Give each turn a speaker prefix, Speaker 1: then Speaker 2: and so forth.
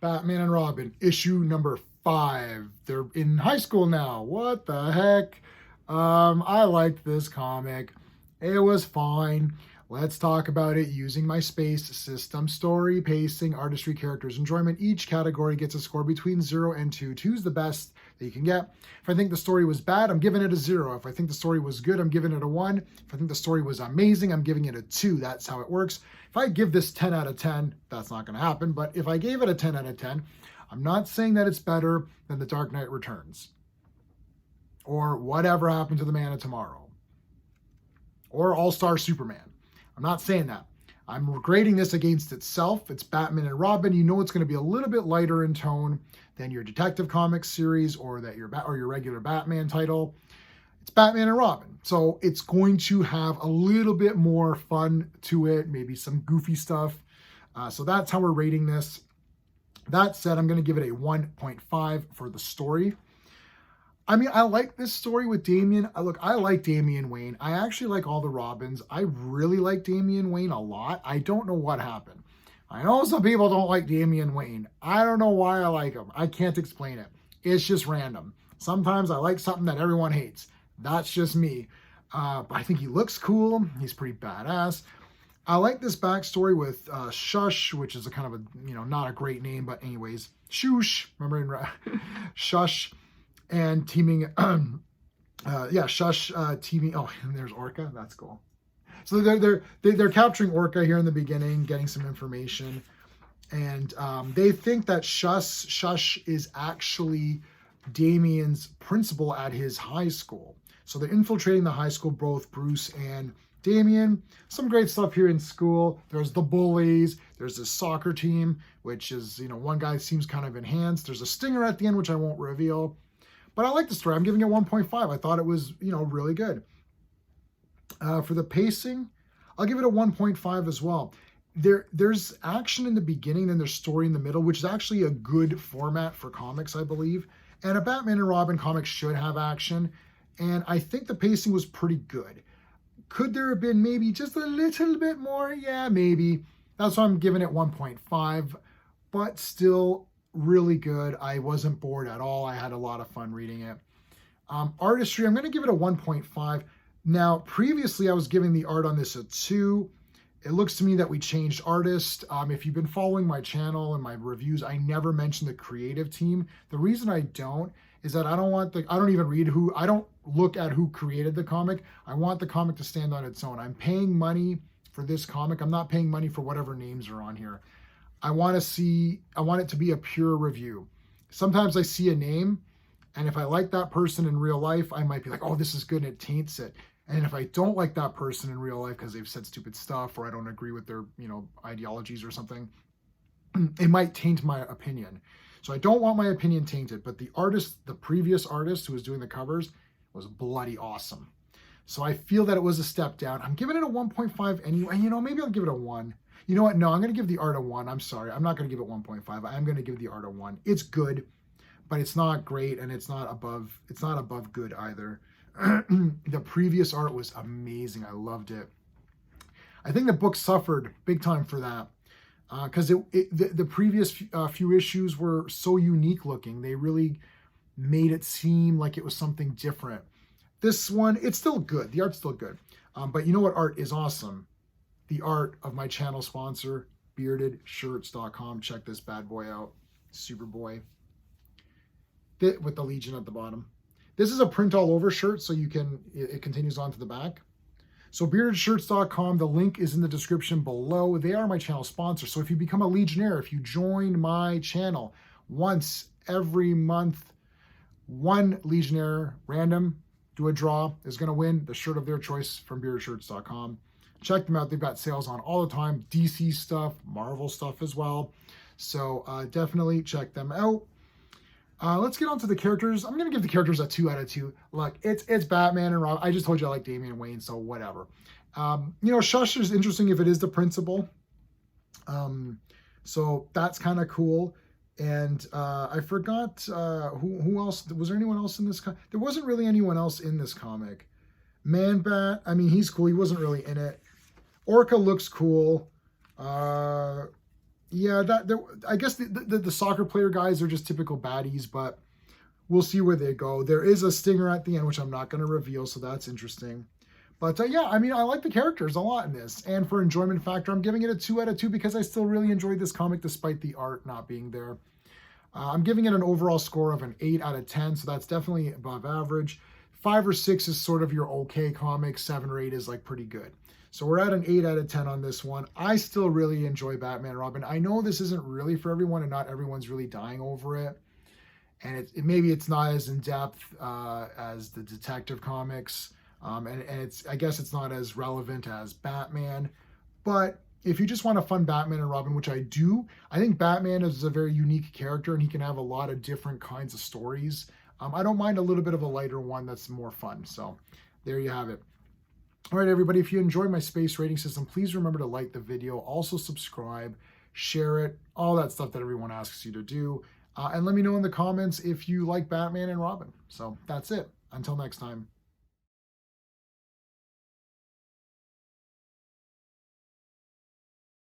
Speaker 1: Batman and Robin, issue number 5. They're in high school now. What the heck? I liked this comic. It was fine. Let's talk about it using my space system. Story, pacing, artistry, characters, enjoyment. Each category gets a score between 0 and 2. 2's the best that you can get. If I think the story was bad, I'm giving it a 0. If I think the story was good, I'm giving it a 1. If I think the story was amazing, I'm giving it a 2. That's how it works. If I give this 10 out of 10, that's not going to happen. But if I gave it a 10 out of 10, I'm not saying that it's better than The Dark Knight Returns or Whatever Happened to the Man of Tomorrow or All-Star Superman. I'm not saying that. I'm grading this against itself. It's Batman and Robin. You know it's going to be a little bit lighter in tone than your Detective Comics series or your regular Batman title. It's Batman and Robin. So it's going to have a little bit more fun to it, maybe some goofy stuff. So that's how we're rating this. That said, I'm going to give it a 1.5 for the story. I mean, I like this story with Damian. I like Damian Wayne. I actually like all the Robins. I really like Damian Wayne a lot. I don't know what happened. I know some people don't like Damian Wayne. I don't know why I like him. I can't explain it. It's just random. Sometimes I like something that everyone hates. That's just me. But I think he looks cool. He's pretty badass. I like this backstory with Shush, which is a kind of a, not a great name, but anyways, Shush. Remember in Shush. And teaming, Shush teaming. Oh, and there's Orca. That's cool. So they're capturing Orca here in the beginning, getting some information, and they think that Shush is actually Damian's principal at his high school. So they're infiltrating the high school, both Bruce and Damian. Some great stuff here in school. There's the bullies. There's this soccer team, which is one guy seems kind of enhanced. There's a stinger at the end, which I won't reveal. But I like the story. I'm giving it 1.5. I thought it was, really good. For the pacing, I'll give it a 1.5 as well. There's action in the beginning, then there's story in the middle, which is actually a good format for comics, I believe. And a Batman and Robin comic should have action. And I think the pacing was pretty good. Could there have been maybe just a little bit more? Yeah, maybe. That's why I'm giving it 1.5. But still really good. I wasn't bored at all. I had a lot of fun reading it. Artistry, I'm going to give it a 1.5. Now, previously I was giving the art on this a 2. It looks to me that we changed artist. If you've been following my channel and my reviews, I never mention the creative team. The reason I don't is that I don't look at who created the comic. I want the comic to stand on its own. I'm paying money for this comic. I'm not paying money for whatever names are on here. I want it to be a pure review. Sometimes I see a name, and if I like that person in real life, I might be like, oh, this is good, and it taints it. And if I don't like that person in real life because they've said stupid stuff or I don't agree with their, ideologies or something, it might taint my opinion. So I don't want my opinion tainted, but the previous artist who was doing the covers was bloody awesome. So I feel that it was a step down. I'm giving it a 1.5 anyway. Maybe I'll give it a 1. You know what? No, I'm going to give the art a 1. I'm sorry. I'm not going to give it 1.5. I'm going to give the art a 1. It's good, but it's not great, and it's not above good either. The previous art was amazing. I loved it. I think the book suffered big time for that because the previous few issues were so unique looking. They really made it seem like it was something different. This one, it's still good. The art's still good. But you know what art is awesome? The art of my channel sponsor, beardedshirts.com. Check this bad boy out. Superboy. With the Legion at the bottom. This is a print all over shirt, so it continues on to the back. So beardedshirts.com, the link is in the description below. They are my channel sponsor. So if you become a Legionnaire, if you join my channel once every month, one Legionnaire random, do a draw, is going to win the shirt of their choice from beardedshirts.com. Check them out. They've got sales on all the time. DC stuff, Marvel stuff as well. So definitely check them out. Let's get on to the characters. I'm going to give the characters a 2 out of 2. Look, it's Batman and Robin. I just told you I like Damian Wayne, so whatever. Shush is interesting if it is the principal. So that's kind of cool. And I forgot who else. Was there anyone else in this? There wasn't really anyone else in this comic. Man-Bat, I mean, he's cool. He wasn't really in it. Orca looks cool. Yeah, I guess the soccer player guys are just typical baddies, but we'll see where they go. There is a stinger at the end, which I'm not going to reveal, so that's interesting. But yeah, I mean, I like the characters a lot in this. And for enjoyment factor, I'm giving it a 2 out of 2 because I still really enjoyed this comic despite the art not being there. I'm giving it an overall score of an 8 out of 10, so that's definitely above average. 5 or 6 is sort of your okay comic. 7 or 8 is like pretty good. So we're at an 8 out of 10 on this one. I still really enjoy Batman and Robin. I know this isn't really for everyone and not everyone's really dying over it. And maybe it's not as in depth as the detective comics. And I guess it's not as relevant as Batman. But if you just want a fun Batman and Robin, which I do, I think Batman is a very unique character and he can have a lot of different kinds of stories. I don't mind a little bit of a lighter one that's more fun. So there you have it. All right, everybody, if you enjoyed my space rating system, please remember to like the video, also subscribe, share it, all that stuff that everyone asks you to do. And let me know in the comments if you like Batman and Robin. So that's it. Until next time.